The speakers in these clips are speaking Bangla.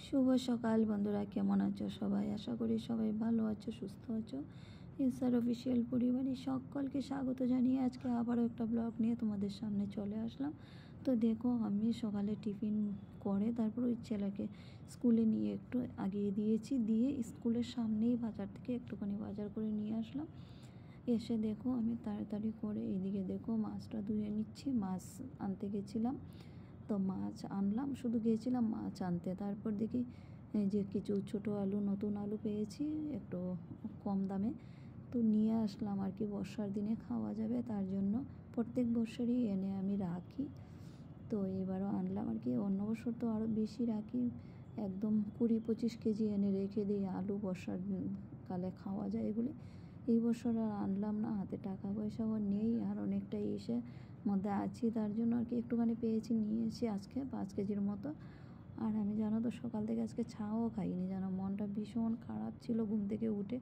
শুভ সকাল বন্ধুরা, কেমন আছো সবাই? আশা করি সবাই ভালো আছো, সুস্থ আছো। এসআর অফিসিয়াল পরিবারে সকলকে স্বাগত জানিয়ে আজকে আবারও একটা ব্লগ নিয়ে তোমাদের সামনে চলে আসলাম। তো দেখো, আমি সকালে টিফিন করে তারপর ওই ছেলেকে স্কুলে নিয়ে একটু আগিয়ে দিয়েছি, দিয়ে স্কুলের সামনেই বাজার থেকে একটুখানি বাজার করে নিয়ে আসলাম। এসে দেখো আমি তাড়াতাড়ি করে এইদিকে দেখো মাছটা ধুয়ে নিচ্ছি। মাছ আনতে গেছিলাম, তো মাছ আনলাম, শুধু গিয়েছিলাম মাছ আনতে। তারপর দেখি যে কিছু ছোটো আলু, নতুন আলু পেয়েছি একটু কম দামে, তো নিয়ে আসলাম আর কি। বর্ষার দিনে খাওয়া যাবে তার জন্য, প্রত্যেক বছরই এনে আমি রাখি। তো এবারও আনলাম আর কি। অন্য বছর তো আরও বেশি রাখি, একদম 20-25 কেজি এনে রেখে দিই আলু, বর্ষার কালে খাওয়া যায় এগুলি। এই বছর আর আনলাম না, হাতে টাকা পয়সাও নেই, আর অনেকটাই এসে মধ্যে আছি, তার জন্য আর কি একটুখানি পেয়েছি, নিয়েছি আজকে 5 কেজির মতো। আর আমি জানো তো সকাল থেকে আজকে ছাও খাইনি, জানো মনটা ভীষণ খারাপ ছিল। ঘুম থেকে উঠে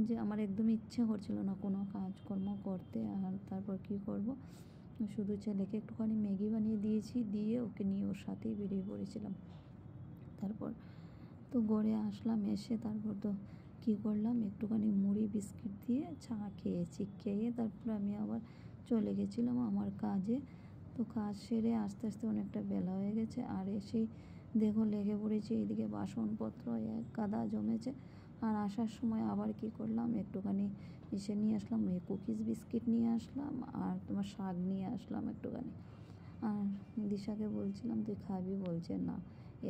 যে আমার একদম ইচ্ছে করছিল না কোনো কাজকর্ম করতে। আর তারপর কি করব, শুধু ছেলেকে একটুখানি ম্যাগি বানিয়ে দিয়েছি, দিয়ে ওকে নিয়ে ওর সাথেই বেরিয়ে পড়েছিলাম। তারপর তো গড়ে আসলাম, এসে তারপর তো কী করলাম, একটুখানি মুড়ি বিস্কিট দিয়ে চা খেয়েছি। খেয়ে তারপর আমি আবার চলে গেছিলাম আমার কাজে। তো কাজ সেরে আস্তে আস্তে অনেকটা বেলা হয়ে গেছে, আর এসেই দেখো লেগে পড়েছি এইদিকে বাসনপত্র এক গাদা জমেছে। আর আসার সময় আবার কি করলাম, একটুখানি এসে নিয়ে আসলাম এই কুকিজ বিস্কিট নিয়ে আসলাম, আর তোমার শাক নিয়ে আসলাম একটুখানি। আর দিশাকে বলছিলাম তুই খাবি, বলছে না।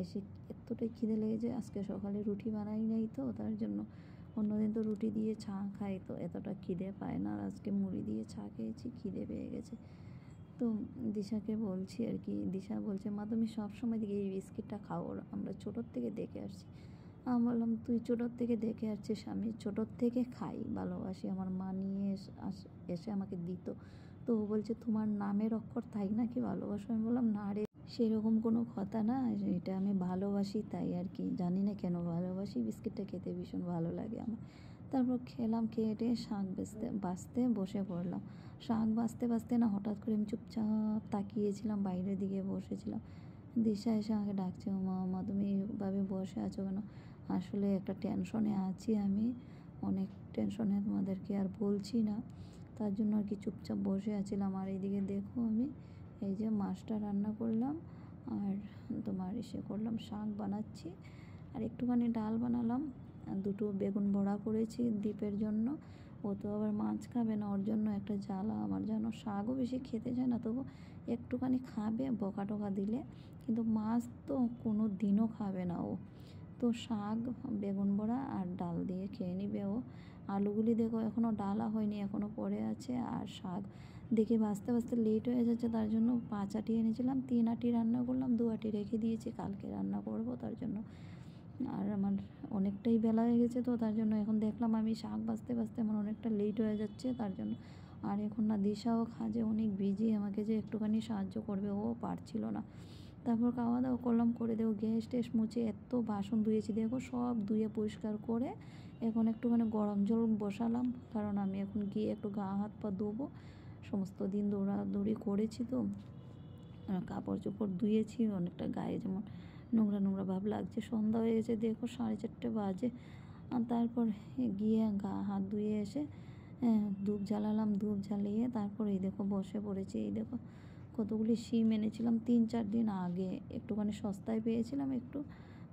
এসে এতটাই খিদে লেগেছে, আজকে সকালে রুটি বানাই নাই তো তার জন্য। অন্যদিন তো রুটি দিয়ে চা খাই, তো এতটা খিদে পায় না, আর আজকে মুড়ি দিয়ে চা খেয়েছি, খিদে পেয়ে গেছে। তো দিশাকে বলছি আর কি, দিশা বলছে মা তুমি সবসময় দিকে এই বিস্কিটটা খাও, আমরা ছোটোর থেকে দেখে আসছি। আমি বললাম তুই ছোটোর থেকে দেখে আসছিস, আমি ছোটোর থেকে খাই, ভালোবাসি। আমার মা নিয়ে এসে আমাকে দিত। তো ও বলছে তোমার নামের অক্ষর তাই নাকি ভালোবাসো? আমি বললাম না রে, সেরকম কোনো কথা না, এটা আমি ভালোবাসি তাই আর কি, জানি না কেন ভালোবাসি। বিস্কিটটা খেতে ভীষণ ভালো লাগে আমার। তারপর খেলাম, খেয়ে টেয়ে শাক বাছতে বসে পড়লাম। শাক বাছতে বাছতে না হঠাৎ করে আমি চুপচাপ তাকিয়েছিলাম, বাইরের দিকে বসেছিলাম। দিশা এসে আমাকে ডাকছে, মা মা তুমি এইভাবে বসে আছো কেন? আসলে একটা টেনশনে আছি আমি, অনেক টেনশনে, তোমাদেরকে আর বলছি না, তার জন্য আর কি চুপচাপ বসে আছিলাম। আর এইদিকে দেখো আমি এই যে মাছটা রান্না করলাম, আর তোমার এসে করলাম শাক বানাচ্ছি, আর একটুখানি ডাল বানালাম। দুটো বেগুন বড়া করেছি দ্বীপের জন্য, ও তো আবার মাছ খাবে না, ওর জন্য একটা জ্বালা আমার, যেন শাকও বেশি খেতে চায় না, তবু একটুখানি খাবে বকা টকা দিলে, কিন্তু মাছ তো কোনো দিনও খাবে না ও। তো শাক, বেগুন বড়া আর ডাল দিয়ে খেয়ে নিবে ও। আলুগুলি দেখো এখনও ডালা হয়নি, এখনও পড়ে আছে। আর শাক দেখে ভাজতে ভাজতে লেট হয়ে যাচ্ছে, তার জন্য 5 আটি এনেছিলাম, 3 আটি রান্না করলাম, 2 আটি রেখে দিয়েছি, কালকে রান্না করব তার জন্য। আর আমার অনেকটাই বেলা হয়ে গেছে, তো তার জন্য এখন দেখলাম আমি শাক ভাজতে ভাজতে আমার অনেকটা লেট হয়ে যাচ্ছে তার জন্য। আর এখন না দিশাও কাজে অনেক বিজি, আমাকে যে একটুখানি সাহায্য করবে ও পারছিল না। তারপর খাওয়া দাওয়া করলাম, করে দেবো গ্যাস ট্যাস মুছে, এত বাসন ধুয়েছি দেখো, সব ধুয়ে পরিষ্কার করে এখন একটুখানি গরম জল বসালাম, কারণ আমি এখন গিয়ে একটু গা হাত পা ধোবো। সমস্ত দিন দৌড়াদৌড়ি করেছি তো, কাপড় চোপড় ধুয়েছি, অনেকটা গায়ে যেমন নোংরা নোংরা ভাব লাগছে। সন্ধ্যা হয়ে গেছে দেখো, 4:30 বাজে। আর তারপর গিয়ে গা হাত ধুয়ে এসে ধূপ জ্বালালাম, ধূপ জ্বালিয়ে তারপর এই দেখো বসে পড়েছি। এই দেখো কতগুলি শিম এনেছিলাম 3-4 দিন আগে, একটুখানি সস্তায় পেয়েছিলাম, একটু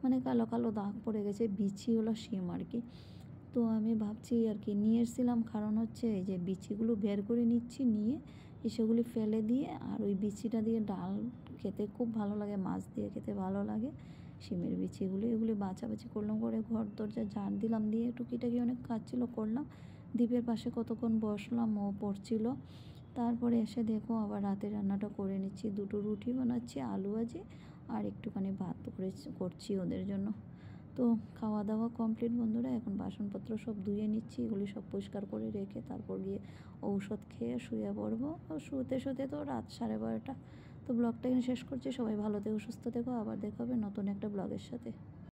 মানে কালো কালো দাগ পড়ে গেছে, বিচি হলো শিম আর কি। তো আমি ভাবছি আর কি নিয়ে এসেছিলাম, কারণ হচ্ছে এই যে বিচিগুলো বের করে নিচ্ছি, নিয়ে সেগুলি ফেলে দিয়ে, আর ওই বিচিটা দিয়ে ডাল খেতে খুব ভালো লাগে, মাছ দিয়ে খেতে ভালো লাগে। শিমের বিচিগুলি এগুলি বাছাবাছি করলাম, করে ঘর দরজা ঝাড় দিলাম, দিয়ে টুকিটাকি অনেক কাজ ছিল করলাম। দ্বীপের পাশে কতক্ষণ বসলাম, ও পড়ছিল। তারপরে এসে দেখো আবার রাতে রান্নাটা করে নিচ্ছি, 2টো রুটি বানাচ্ছি, আলু ভাজি, আর একটুখানি ভাত করছি ওদের জন্য। তো খাওয়া দাওয়া কমপ্লিট বন্ধুরা, এখন বাসনপত্র সব ধুয়ে নিচ্ছি, এগুলি সব পরিষ্কার করে রেখে তারপর গিয়ে ঔষধ খেয়ে শুয়ে পড়বো। শুতে শুতে তো রাত 12:30। তো ব্লগটা এখানে শেষ করছি, সবাই ভালো থেকো, সুস্থ থেকো, আবার দেখা হবে নতুন একটা ব্লগের সাথে।